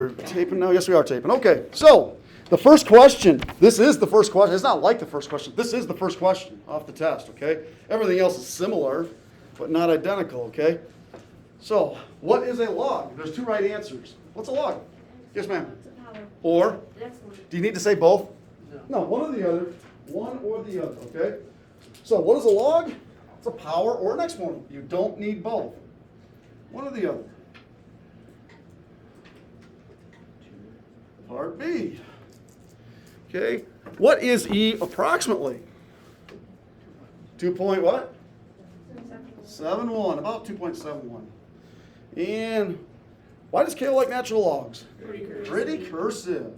We're taping now? Yes, we are taping. Okay, so the first question, this is the first question. It's not like the first question. This is the first question off the test, okay? Everything else is similar, but not identical, okay? So, what is a log? There's two right answers. What's a log? Yes, ma'am. Or? Do you need to say both? No, one or the other. One or the other, okay? So, what is a log? It's a power or an exponent. You don't need both. One or the other. Part B. Okay. What is E approximately? 2 point what? 7.1. About 2.71. And why does Kale like natural logs? Pretty cursive.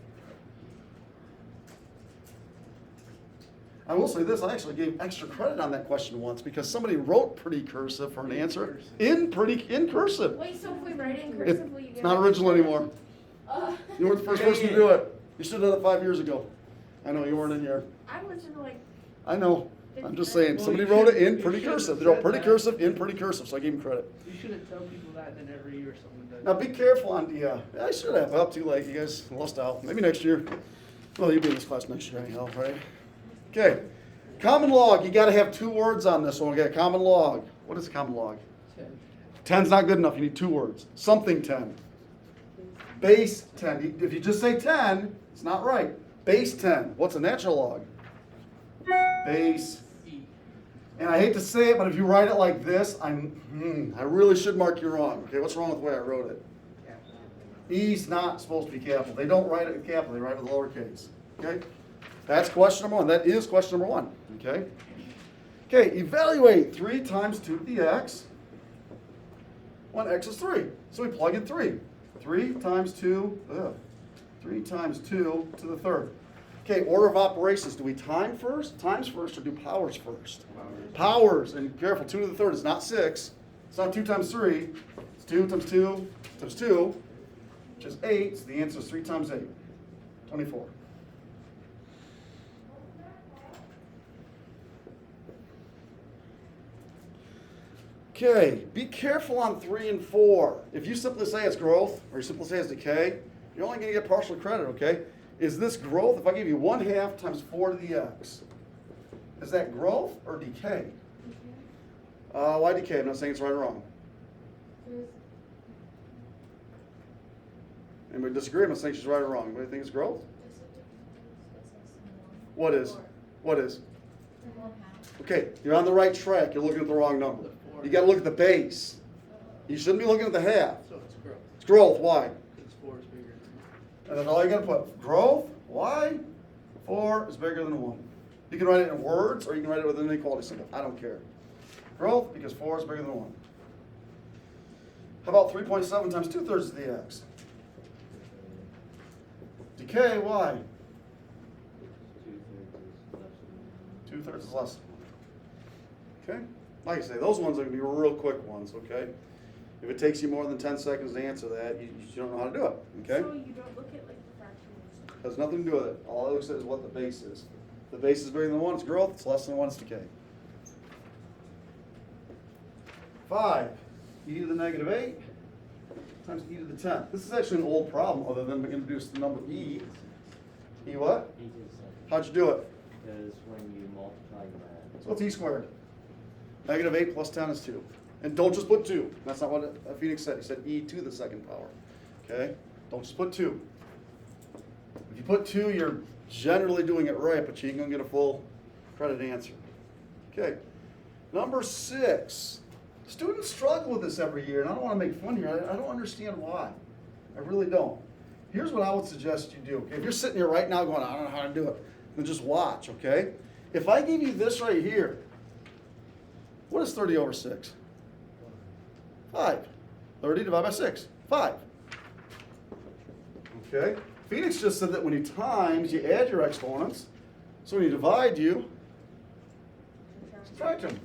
I will say this, I actually gave extra credit on that question once because somebody wrote pretty cursive for an answer in cursive. Wait, so if we write in cursive, will you get It's not original anymore. You weren't the first person to do it. You should have done it 5 years ago. I know you weren't in here. I was in like. I know. I'm just saying. Somebody wrote it in pretty cursive. They wrote pretty cursive in pretty cursive, so I gave him credit. You should have told people that, then every year someone does. Now be careful on the. I should have. Well, too late. You guys lost out. Maybe next year. Well, you'll be in this class next year anyhow, right? Okay. Common log. You got to have 2 words on this one. Okay. Common log. What is a common log? 10. 10's not good enough. You need 2 words. Something 10. Base 10. If you just say 10, it's not right. Base 10. What's a natural log? Base. E. And I hate to say it, but if you write it like this, I really should mark you wrong. Okay, what's wrong with the way I wrote it? E's not supposed to be capital. They don't write it in capital. They write it with lowercase. Okay? That's question number 1. That is question number 1. Okay? Okay, evaluate 3 times 2 to the x when x is 3. So we plug in 3. 3 times 2, 3 times 2 to the 3rd. Okay, order of operations. Do we times first, or do powers first? Powers. And careful, 2 to the 3rd is not 6. It's not 2 times 3. It's 2 times 2 times 2, which is 8. So the answer is 3 times 8, 24. Okay, be careful on 3 and 4. If you simply say it's growth, or you simply say it's decay, you're only going to get partial credit, okay? Is this growth? If I give you 1/2 times 4 to the x, is that growth or decay? Why decay? I'm not saying it's right or wrong. Anybody disagree? I'm not saying she's right or wrong. Anybody think it's growth? What is? What is? Okay, you're on the right track. You're looking at the wrong number. You got to look at the base. You shouldn't be looking at the half. So it's growth. It's growth. Why? Because 4 is bigger than And that's all you got to put. Growth. Why? 4 is bigger than 1. You can write it in words or you can write it with an inequality symbol. I don't care. Growth because 4 is bigger than 1. How about 3.7 times 2/3 of the x? Decay. Why? 2/3 is less than 1. Okay? Like I say, those ones are going to be real quick ones, okay? If it takes you more than 10 seconds to answer that, you don't know how to do it, okay? So you don't look at like the fractions. Has nothing to do with it. All it looks at is what the base is. If the base is bigger than 1, it's growth. It's less than 1, it's decay. 5, e to the negative 8 times e to the 10th. This is actually an old problem other than we introduced the number e. E what? E to the second. How'd you do it? Because when you multiply that. So what's e squared? Negative 8 plus 10 is 2. And don't just put 2. That's not what Phoenix said. He said e to the 2nd power. Okay? Don't just put 2. If you put 2, you're generally doing it right, but you ain't going to get a full credit answer. Okay. Number 6. Students struggle with this every year, and I don't want to make fun here. I don't understand why. I really don't. Here's what I would suggest you do. Okay? If you're sitting here right now going, I don't know how to do it, then just watch, okay? If I give you this right here, what is 30 over 6? 5. 30 divided by 6. 5. Okay? Phoenix just said that when you times, you add your exponents. So when you divide, you subtract them.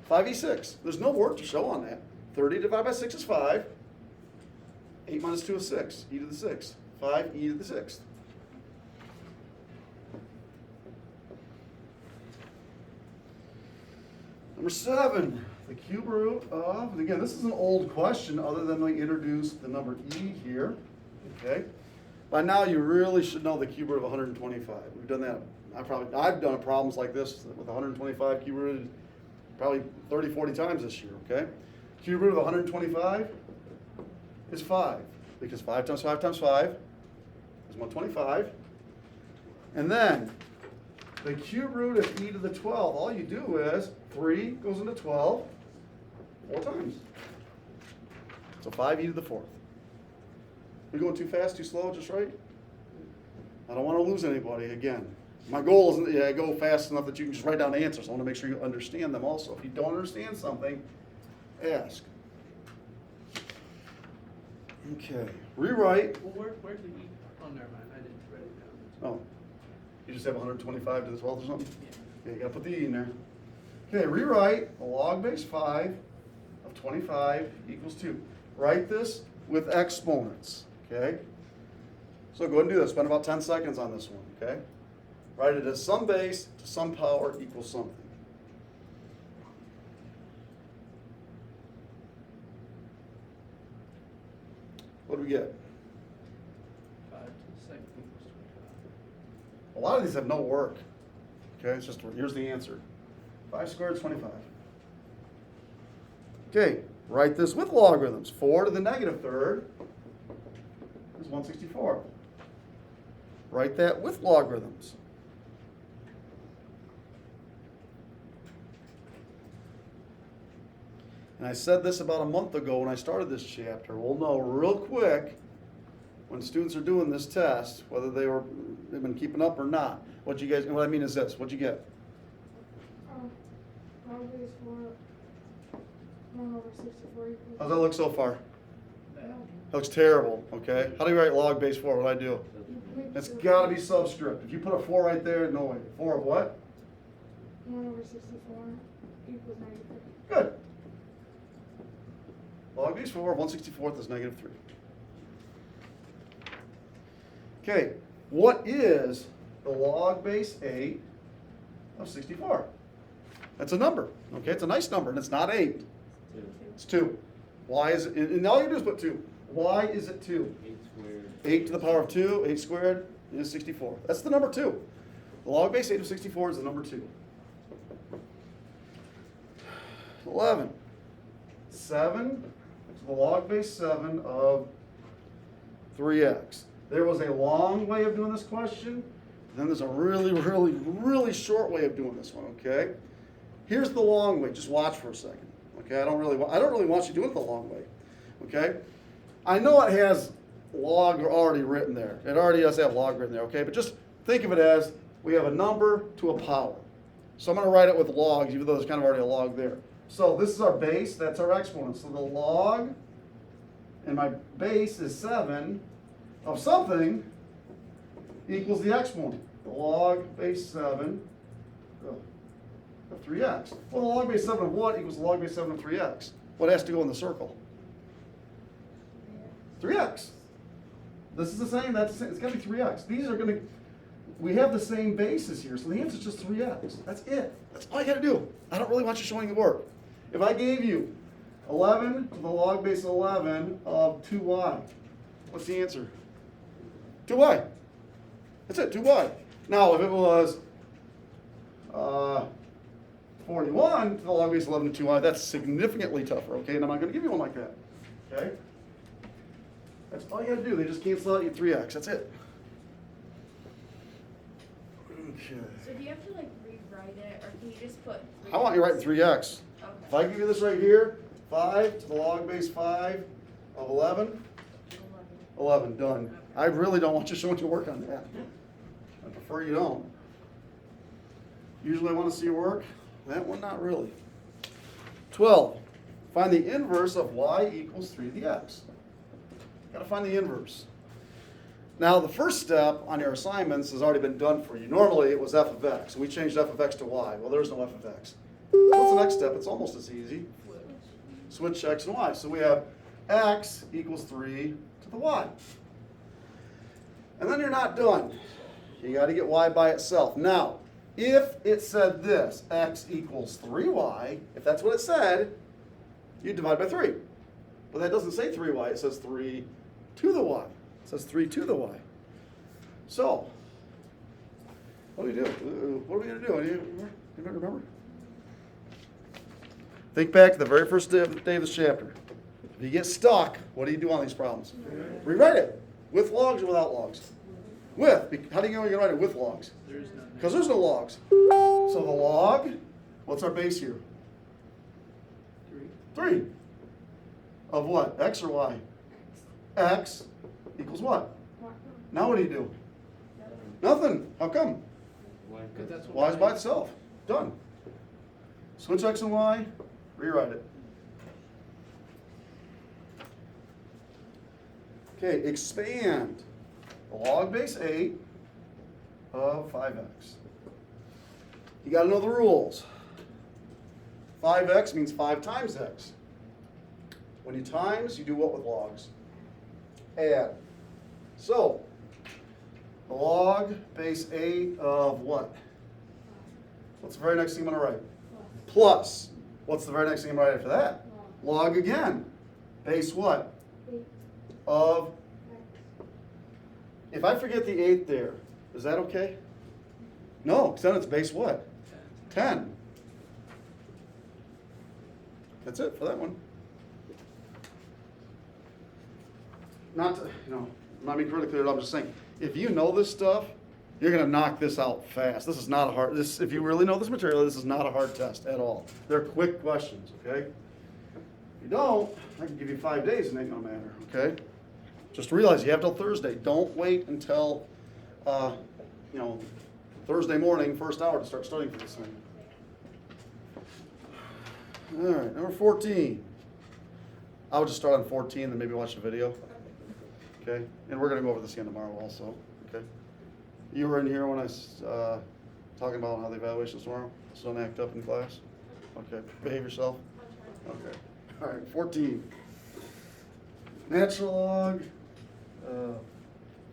5e6. There's no work to show on that. 30 divided by 6 is 5. 8 minus 2 is 6. E to the 6th. 5 e to the 6th. Number 7, the cube root of, and again, this is an old question other than we introduced the number e here. Okay? By now, you really should know the cube root of 125. We've done that. I've done problems like this with 125 cube rooted probably 30, 40 times this year, okay? Cube root of 125 is 5, because 5 times 5 times 5 is 125. And then, the cube root of e to the 12, all you do is 3 goes into 12 4 times. So 5e to the 4th. We going too fast, too slow, just right? I don't want to lose anybody again. My goal isn't that I go fast enough that you can just write down answers. I want to make sure you understand them also. If you don't understand something, ask. Okay, rewrite. Well, where's the E? Oh, never mind, I didn't write it down. Oh, you just have 125 to the 12th or something? Yeah. Yeah, you gotta put the E in there. Okay, rewrite the log base 5 of 25 equals 2. Write this with exponents, okay? So go ahead and do this. Spend about 10 seconds on this one, okay? Write it as some base to some power equals something. What do we get? 5 to the second equals 25. A lot of these have no work. Okay, it's just, here's the answer. 5 squared is 25. Okay, write this with logarithms. 4 to the negative third is 164. Write that with logarithms. And I said this about a month ago when I started this chapter. We'll know real quick when students are doing this test whether they've been keeping up or not. What I mean is this. What'd you get? Log base 4, 1 over 64 equals. How's that look so far? That- That looks terrible, okay? How do you write log base 4? What do I do? It's got to be subscript. If you put a 4 right there, no way. 4 of what? 1 over 64 equals negative 3. Good. Log base 4 of 1/64 is negative 3. Okay, what is the log base 8 of 64? That's a number, okay? It's a nice number, and it's not 8. 2. It's 2. Why is it, and all you do is put 2. Why is it 2? 8 squared. 8 to the power of 2, 8 squared is 64. That's the number 2. The log base 8 of 64 is the number 2. 11. 7 to the log base 7 of 3x. There was a long way of doing this question. Then there's a really, really, really short way of doing this one, okay? Here's the long way. Just watch for a second, okay? I don't really want you doing it the long way, okay? I know it has log already written there. It already does have log written there, okay? But just think of it as we have a number to a power. So I'm going to write it with logs, even though there's kind of already a log there. So this is our base. That's our exponent. So the log, and my base is 7 of something equals the exponent. The log base 7 of 3x. Well, the log base 7 of what equals the log base 7 of 3x? What has to go in the circle? 3x. This is the same, that's the same. It's got to be 3x. These are going to, we have the same bases here, so the answer is just 3x. That's it. That's all you got to do. I don't really want you showing the work. If I gave you 11 to the log base 11 of 2y, what's the answer? 2y. That's it, 2y. Now, if it was 41 to the log base 11 of 2y, that's significantly tougher, okay? And I'm not going to give you one like that, okay? That's all you got to do. They just cancel out your 3x. That's it. Okay. So do you have to like rewrite it, or can you just put? I want you writing 3x. If I Okay. give you this right here, 5 to the log base 5 of 11, 11, done. I really don't want you showing your work on that. I prefer you don't. Usually I want to see your work. That one, not really. 12. Find the inverse of y equals 3 to the x. Got to find the inverse. Now, the first step on your assignments has already been done for you. Normally, it was f of x. We changed f of x to y. Well, there's no f of x. What's the next step? It's almost as easy. Switch x and y. So we have x equals 3 to the y. And then you're not done. You got to get y by itself. Now, if it said this, x equals 3y, if that's what it said, you divide by 3. But that doesn't say 3y. It says 3 to the y. says 3 to the y. So, what do we do? What are we going to do? Anybody remember? Think back to the very first day of this chapter. If you get stuck, what do you do on these problems? Rewrite it. With logs or without logs? With. How do you know you're going to write it with logs? There's none. Because there's no logs. So the log, what's our base here? 3. Of what? X or y? X equals what? Now what do you do? Nothing. How come? Because that's what Y is by itself. Done. Switch X and Y, rewrite it. Okay, expand the log base 8 of 5x. You got to know the rules. 5x means 5 times x. When you times, you do what with logs? Add. So, the log base 8 of what? What's the very next thing I'm going to write? Plus. What's the very next thing I'm going to write after that? Log again. Base what? Of. If I forget the 8 there, is that okay? No, because then it's base what? 10. That's it for that one. Not to, I'm not being critical at all, I'm just saying, if you know this stuff, you're going to knock this out fast. This is not a hard, if you really know this material, this is not a hard test at all. They're quick questions, okay? If you don't, I can give you 5 days and it ain't going to matter, okay? Just realize you have till Thursday. Don't wait until, Thursday morning, first hour to start studying for this thing. All right, number 14. I would just start on 14 and then maybe watch the video. Okay, and we're going to go over this again tomorrow also. Okay. You were in here when I was talking about how the evaluation's tomorrow, so don't act up in class. Okay, behave yourself. Okay. All right, 14. Natural log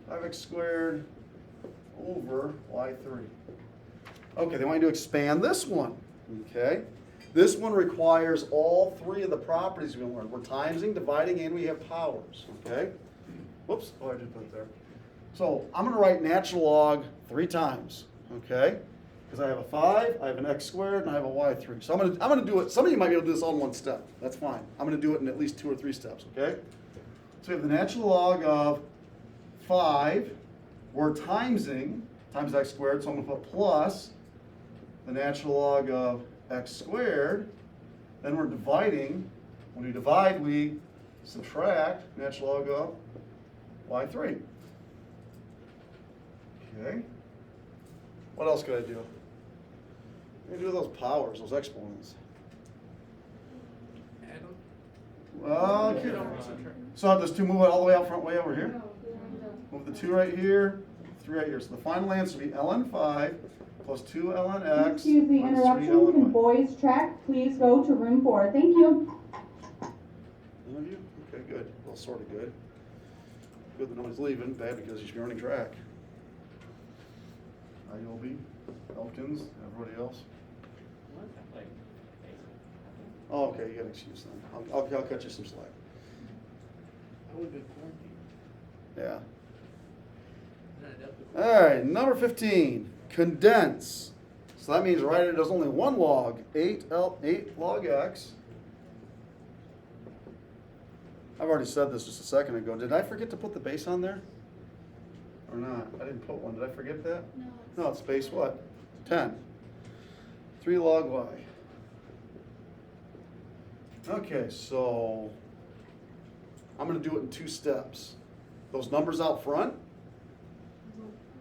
5x squared over y3. Okay, they want you to expand this one. Okay. This one requires all 3 of the properties we learned. We're timesing, dividing, and we have powers. Okay. Whoops. Oh, I did put it there. So I'm going to write natural log 3 times. Okay. Because I have a 5, I have an x squared, and I have a y3. So I'm going to do it. Some of you might be able to do this all in one step. That's fine. I'm going to do it in at least 2 or 3 steps. Okay. So we have the natural log of 5. We're timesing times x squared, so I'm going to put plus the natural log of x squared. Then we're dividing. When we divide, we subtract natural log of y3. Okay. What else could I do? I can do those powers, those exponents. Add them. Well, You okay. don't subtract. So I'll just move it all the way out front, way over here. Move the 2 right here, 3 right here. So the final answer will be ln 5 plus 2 ln x Excuse the minus 3 interruption. Can ln y. boys track please go to room 4? Thank you. None of you? Okay, good. Well, sort of good. Good that nobody's leaving. Bad because you should be running track. IOB, Elkins, everybody else. Oh, okay, you got an excuse then. I'll cut you some slack. I would have been quarantined. Yeah. And I'd have to- All right, number 15, condense. So that means write it as only one log, 8 log x. I've already said this just a second ago. Did I forget to put the base on there? Or not? I didn't put one. Did I forget that? No. No, it's base what? 10. 3 log y. Okay, so I'm going to do it in 2 steps. Those numbers out front,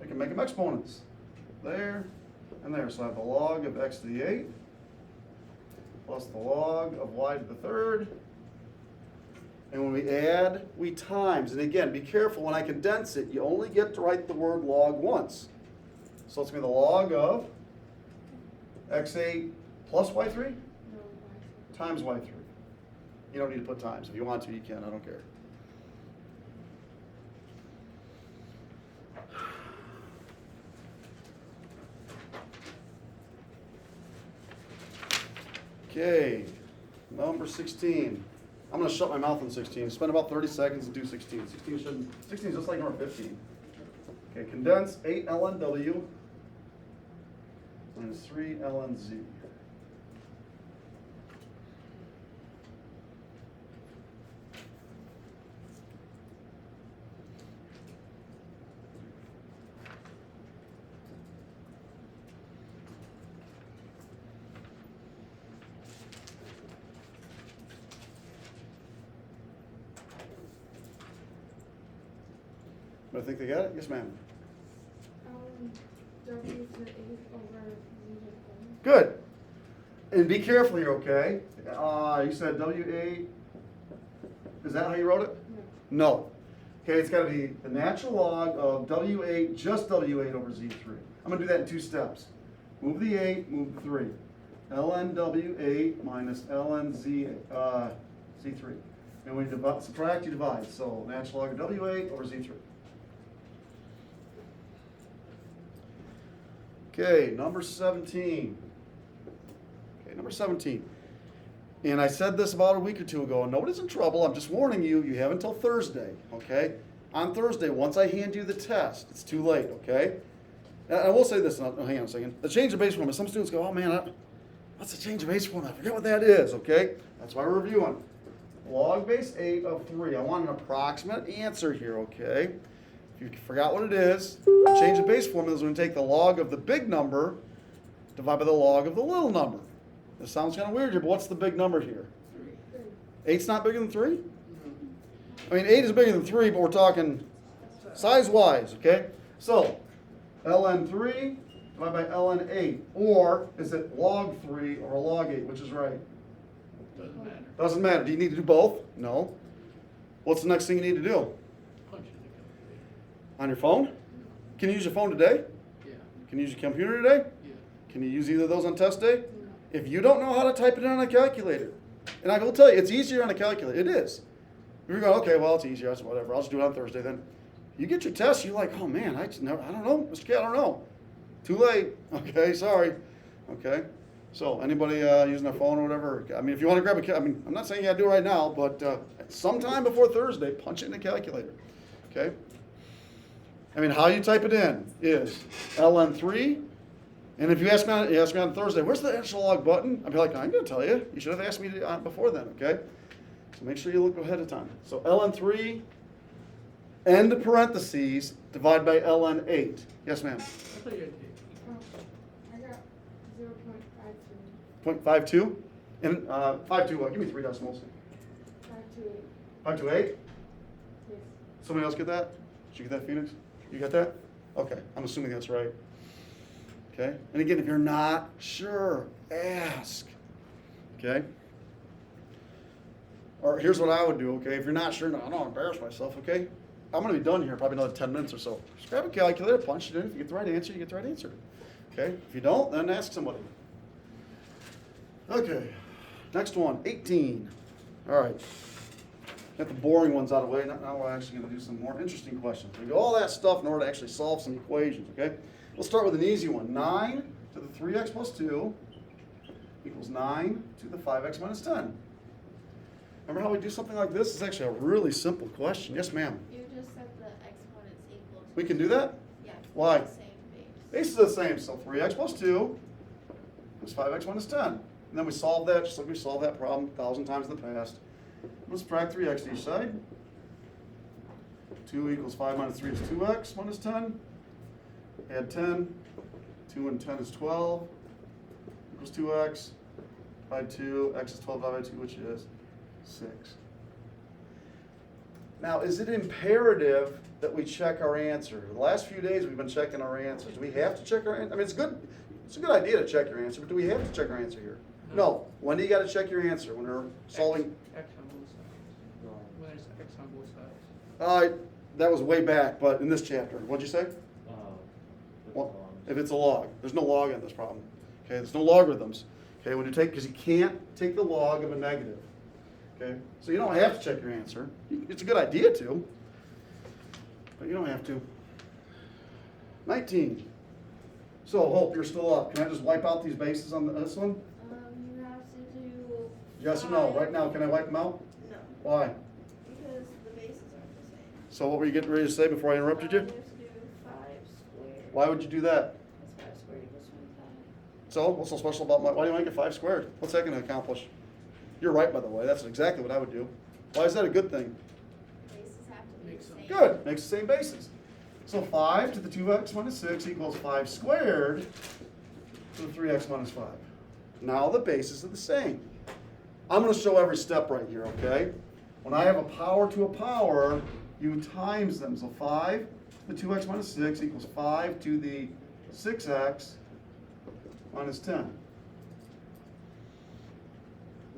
I can make them exponents. There and there. So I have the log of x to the 8 plus the log of y to the 3rd. And when we add, we times. And again, be careful when I condense it, you only get to write the word log once. So it's going to be the log of x8 plus y3 No, times y3. You don't need to put times. If you want to, you can. I don't care. Okay, number 16. I'm gonna shut my mouth on 16. Spend about 30 seconds and do 16. 16 is just like number 15. Okay, condense 8 ln W minus 3 ln Z. I think they got it? Yes, ma'am. W to 8 over Z to 4. Good. And be careful here, okay? You said W8. Is that how you wrote it? No. Okay, it's got to be the natural log of W8, just W8 over Z3. I'm going to do that in 2 steps. Move the 8, move the 3. ln W8 minus ln Z3. And when you subtract, you divide. So natural log of W8 over Z3. Okay, number 17. Okay, number 17. And I said this about a week or 2 ago, and nobody's in trouble. I'm just warning you, you have until Thursday, okay? On Thursday, once I hand you the test, it's too late, okay? And I will say this, hang on a second. The change of base form, some students go, oh man, what's the change of base form? I forget what that is, okay? That's why we're reviewing. Log base 8 of 3. I want an approximate answer here, okay? If you forgot what it is, change of base formula is when you take the log of the big number, divide by the log of the little number. This sounds kind of weird here, but what's the big number here? 8's not bigger than 3? I mean, 8 is bigger than 3, but we're talking size-wise, okay? So, ln 3 divided by ln 8. Or is it log 3 or log 8, which is right? Doesn't matter. Doesn't matter. Do you need to do both? No. What's the next thing you need to do? Punch in the calculator. On your phone? Can you use your phone today? Yeah, Can you use your computer today? yeah. Can you use either of those on test day? If you don't know how to type it in on a calculator, and I will tell you, it's easier on a calculator. It is. If you're going, okay, well, it's easier. That's whatever. I'll just do it on Thursday then. You get your test, you're like, oh man, I don't know, Mr. K, I don't know. Too late. Okay, sorry. Okay. So anybody using their phone or whatever, I mean, if you want to grab a, I'm not saying you got to do it right now, but sometime before Thursday, punch it in the calculator. Okay. I mean, how you type it in is ln 3. And if you ask me on Thursday, where's the natural log button? I'd be like, I'm going to tell you. You should have asked me before then, okay? So make sure you look ahead of time. So ln 3, end parentheses, divide by ln 8. Yes, ma'am. I thought you had to. I got 0.52. 0.52? And 5.2 what? Give me 3 decimals. 528. 5.28? Yes. Somebody else get that? Did you get that, Phoenix? You got that? Okay, I'm assuming that's right. Okay, and again, if you're not sure, ask. Okay? Or here's what I would do, okay? If you're not sure, no, I don't want to embarrass myself, okay? I'm going to be done here probably another 10 minutes or so. Just grab a calculator, punch it in. If you get the right answer, you get the right answer. Okay? If you don't, then ask somebody. Okay, next one, 18. All right. Got the boring ones out of the way. Now we're actually going to do some more interesting questions. We do all that stuff in order to actually solve some equations, okay? We'll start with an easy one. 9 to the 3x plus 2 equals 9 to the 5x minus 10. Remember how we do something like this? It's actually a really simple question. Yes, ma'am. You just said the exponents equal to. We can do that? Yeah. Why? The same base. Base is the same, so 3x plus 2 is 5x minus 10. And then we solve that just like we solved that problem 1,000 times in the past. Let's subtract 3x to each side. 2 equals 5 minus 3 is 2x minus 10. Add 10. 2 and 10 is 12. Equals 2x. Divide 2. X is 12 divided by 2, which is 6. Now, is it imperative that we check our answer? The last few days we've been checking our answers. Do we have to check our answer? I mean, it's a good idea to check your answer, but do we have to check our answer here? No. When do you got to check your answer? When we're solving? X on both sides. When there's X on both sides. That was way back, but in this chapter. What'd you say? With Well, longs. if it's a log. There's no log in this problem. Okay, there's no logarithms. Okay, when you take, because you can't take the log of a negative. Okay, so you don't have to check your answer. It's a good idea to, but you don't have to. 19. So, Hope, you're still up. Can I just wipe out these bases on this one? You have to do. Yes or no? Right now, can I wipe them out? No. Why? Because the bases aren't the same. So what were you getting ready to say before I interrupted you? We have to do 5 squared. Why would you do that? Because 5 squared equals 25. So, what's so special about why do you make it 5 squared? What's that gonna accomplish? You're right, by the way, that's exactly what I would do. Why is that a good thing? Bases have to be the Makes sense. same. Good, makes the same basis. So 5 to the 2x minus 6 equals 5 squared to the 3x minus 5. Now the bases are the same. I'm gonna show every step right here, okay? When I have a power to a power, you times them. So 5 to the 2x minus 6 equals 5 to the 6x minus 10.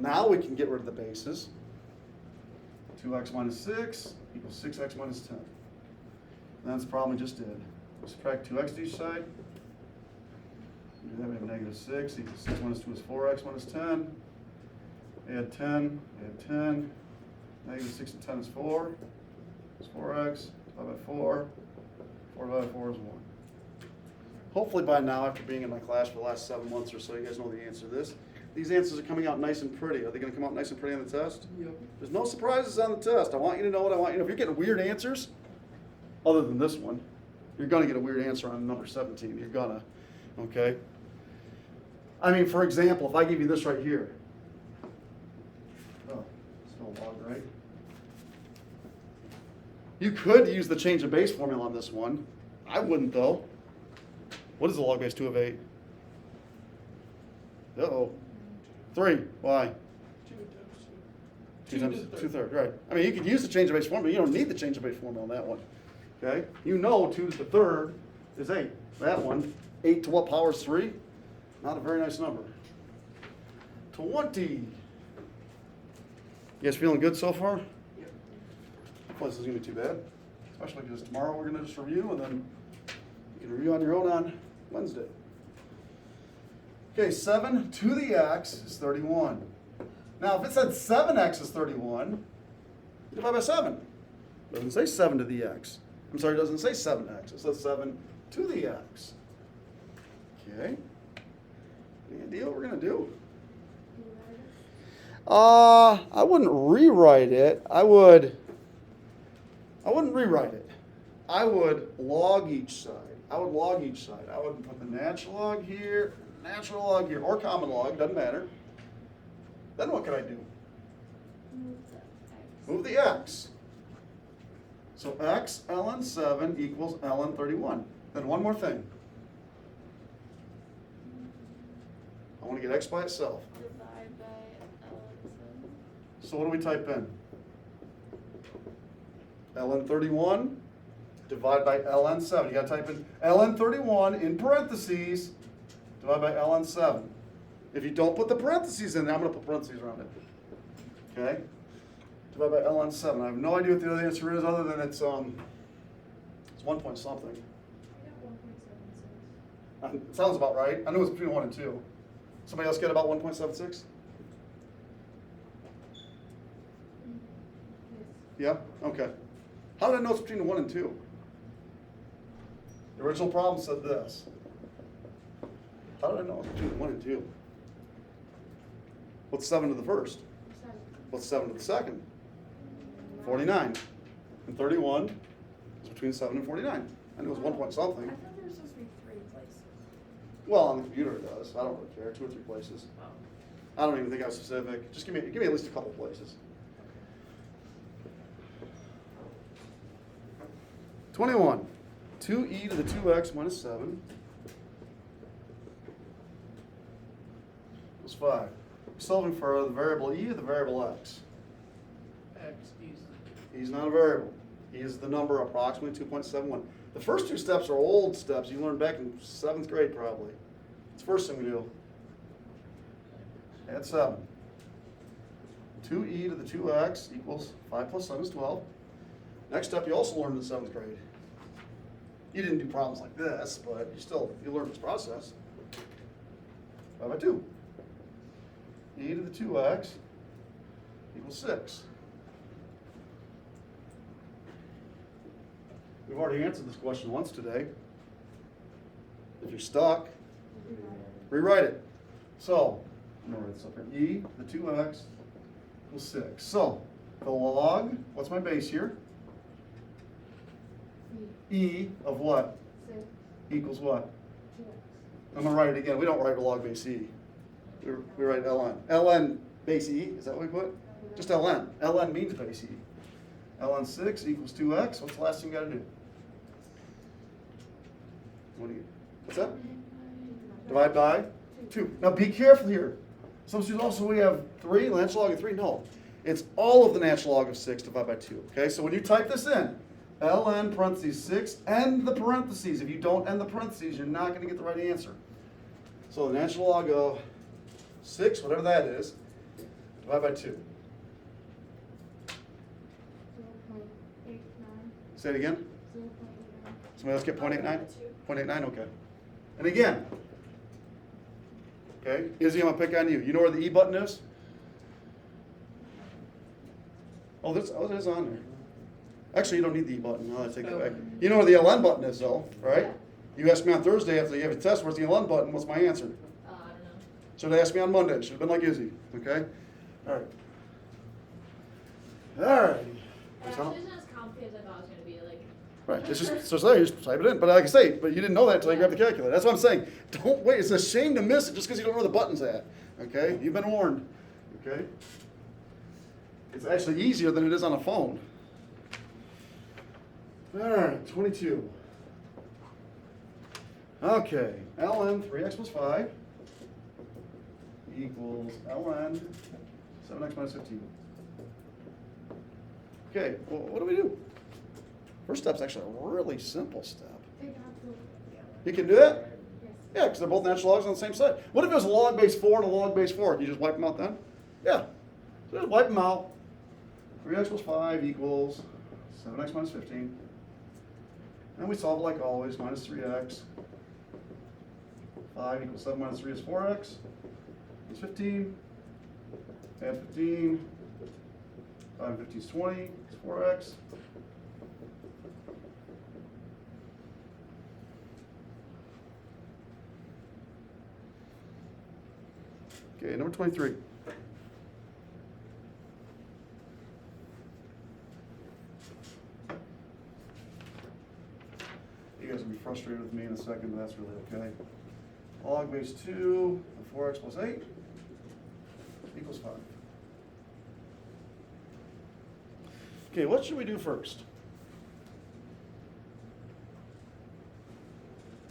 Now we can get rid of the bases. 2x minus 6 equals 6x minus 10. And that's the problem we just did. Subtract 2x to each side. Do that, we have negative 6 equals 6 minus 2 is 4x minus 10. Add 10, add 10. Negative 6 and 10 is 4. It's 4x, divided by 4. 4 divided by 4 is 1. Hopefully by now, after being in my class for the last 7 months or so, you guys know the answer to this. These answers are coming out nice and pretty. Are they going to come out nice and pretty on the test? Yep. There's no surprises on the test. I want you to know what I want you to know. If you're getting weird answers, other than this one, you're going to get a weird answer on number 17. You're going to, okay? I mean, for example, if I give you this right here. Oh, still log, right? You could use the change of base formula on this one. I wouldn't, though. What is the log base 2 of 8? Uh-oh. 3. Why? 2 times 2/3, right. I mean, you could use the change of base formula. You don't need the change of base formula on that one. Okay? You know 2 to the 3rd is 8. That one, 8 to what power is 3? Not a very nice number. 20. You guys feeling good so far? Yep. Hopefully this isn't going to be too bad. Especially because tomorrow we're going to just review, and then you can review on your own on Wednesday. Okay, 7 to the x is 31. Now, if it said 7x is 31, you divide by 7. It doesn't say 7 to the x. I'm sorry, it doesn't say 7x. It says 7 to the x. Okay. Any idea what we're going to do? I wouldn't rewrite it. I wouldn't rewrite it. I would log each side. I would put the natural log here, or common log, doesn't matter. Then what could I do? Move the x. Move the x. So x ln 7 equals ln 31. Then one more thing. I want to get x by itself. Divide by ln 7. So what do we type in? ln 31 divide by ln 7. You got to type in ln 31 in parentheses, divide by ln 7. If you don't put the parentheses in there, I'm going to put parentheses around it. Okay? Divide by ln 7. I have no idea what the other answer is other than it's 1 point something. I got 1.76. It sounds about right. I know it's between 1 and 2. Somebody else get about 1.76? Yes. Yeah? Okay. How did I know it's between 1 and 2? The original problem said this. How did I know it's between 1 and 2? What's 7 to the first? 7. What's 7 to the second? 49. And 31 is between 7 and 49. I knew it was 1 point something. I thought there was supposed to be 3 places. Well, on the computer it does. I don't really care. 2 or 3 places. Oh. I don't even think I was specific. Just give me at least a couple places. 21. 2e to the 2x minus 7 is 5. Solving for the variable e or the variable x? X easy. E is not a variable. E is the number approximately 2.71. The first 2 steps are old steps you learned back in 7th grade probably. What's the first thing we do? Add 7. 2e to the 2x equals 5 plus 7 is 12. Next step you also learned in 7th grade. You didn't do problems like this, but you learned this process. 5 by 2. E to the 2x equals 6. We've already answered this question once today. If you're stuck, rewrite it. So, I'm going to write this up here. E to the 2x equals 6. So, the log, what's my base here? E of what? 6, Equals what? 2x. I'm gonna write it again. We don't write log base E. We write ln. ln base E, is that what we put? Just ln. ln means base E. ln 6 equals 2x. What's the last thing you gotta do? What's that? Divide by 2. Now be careful here. Some students also, we have 3, the natural log of 3. No. It's all of the natural log of 6 divided by 2. Okay, so when you type this in, ln parentheses 6, end the parentheses. If you don't end the parentheses, you're not going to get the right answer. So the natural log of 6, whatever that is, divided by 2. 0.89. Say it again. 0.89. Somebody else get 0.89? 0.89, okay. And again, okay, Izzy, I'm going to pick on you. You know where the E button is? Oh, it is on there. Actually, you don't need the E button. I'll take that back. You know where the LN button is, though, right? You asked me on Thursday after you have a test, where's the LN button? What's my answer? I don't know. Should have asked me on Monday. It should have been like Izzy, okay? All right. All right. Actually, it's not as complicated as I thought it was gonna be, like. Right, it's just, so there, you just type it in. But like I say, but you didn't know that until you grabbed the calculator. That's what I'm saying. Don't wait. It's a shame to miss it just because you don't know where the button's at. Okay? You've been warned. Okay? It's actually easier than it is on a phone. All right, 22. Okay, ln 3x plus 5 equals ln 7x minus 15. Okay, well, what do we do? First step's actually a really simple step. Take out the. You can do that? Yes. Yeah, because they're both natural logs on the same side. What if it was a log base 4 and a log base 4? Can you just wipe them out then? Yeah. So just wipe them out. 3x plus 5 equals 7x minus 15. And we solve it like always, minus 3x. 5 equals 7 minus 3 is 4x. Is 15. Add 15. 5 and 15 is 20. It's 4x. Okay, number 23. You guys will be frustrated with me in a second, but that's really okay. Log base 2 of 4x plus 8 equals 5. Okay, what should we do first?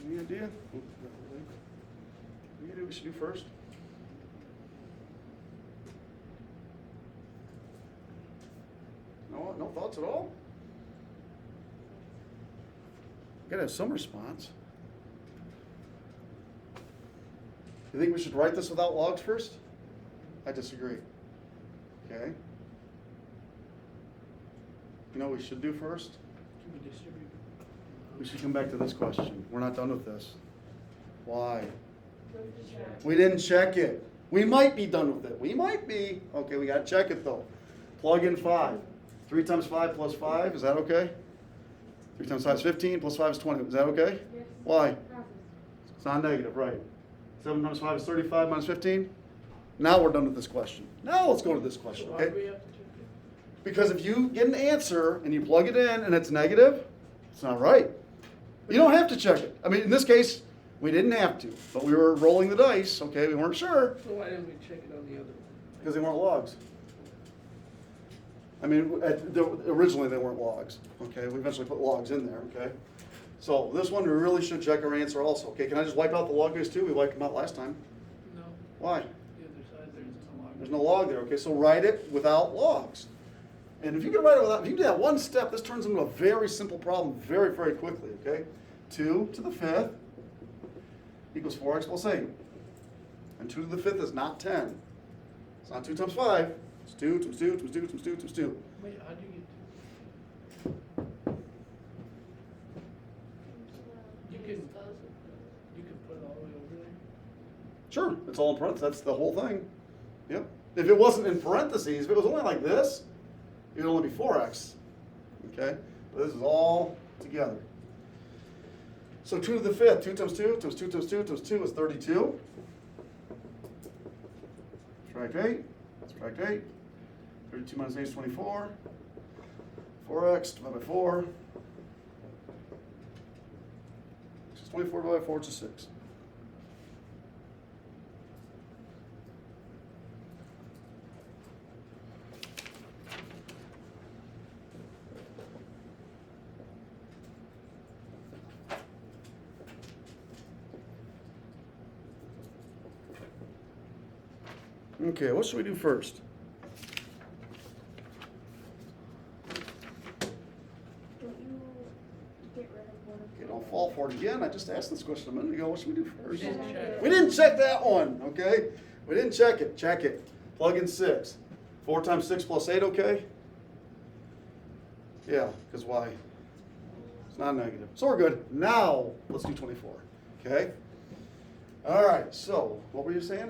Any idea? Any idea what we should do first? No thoughts at all? Gotta have some response. You think we should write this without logs first? I disagree. Okay. You know what we should do first? Can we distribute? We should come back to this question. We're not done with this. Why? Check. We didn't check it. We might be done with it. We might be. Okay, we gotta check it though. Plug in 5. 3 times 5 plus 5, is that okay? 3 times 5 is 15, plus 5 is 20. Is that okay? Yes. Why? Passes. It's non-negative, right? 7 times 5 is 35 minus 15. Now we're done with this question. Now let's go to this question, So why do okay? we have to check it? Because if you get an answer and you plug it in and it's negative, it's not right. You don't have to check it. I mean, in this case, we didn't have to, but we were rolling the dice, okay? We weren't sure So why didn't we check it on the other one? because they weren't logs. I mean, originally they weren't logs, okay? We eventually put logs in there, okay? So this one, we really should check our answer also. Okay, can I just wipe out the log base too? We wiped them out last time. No, Why? the other side, there's no log. There's no log there, okay? So write it without logs. And if you can write it without, if you do that one step, this turns into a very simple problem very, very quickly, okay? 2 to the 5th equals 4x plus 8. And 2 to the 5th is not 10. It's not 2 times 5. It's 2 times 2 times 2 times 2 times 2. Wait, how do you get You can- you can put it all the way over there? Sure, it's all in parentheses. That's the whole thing. Yep. If it wasn't in parentheses, if it was only like this, it would only be 4x. Okay? But this is all together. So 2 to the 5th, 2 times 2 times 2 times 2 times 2 is 32. Subtract 8. Subtract 8. 32 minus 8 is 24. 4x divided by 4. 24 divided by 4, it's a 6. Okay, what should we do first? Don't you get rid of one of Okay, don't fall for it again. I just asked this question a minute ago. What should we do We first? didn't check. We didn't check that one, okay? We didn't check it. Check it. Plug in 6. 4 times 6 plus 8, okay? Yeah, because why? It's not negative. So we're good. Now, let's do 24, okay? All right, so what were you saying?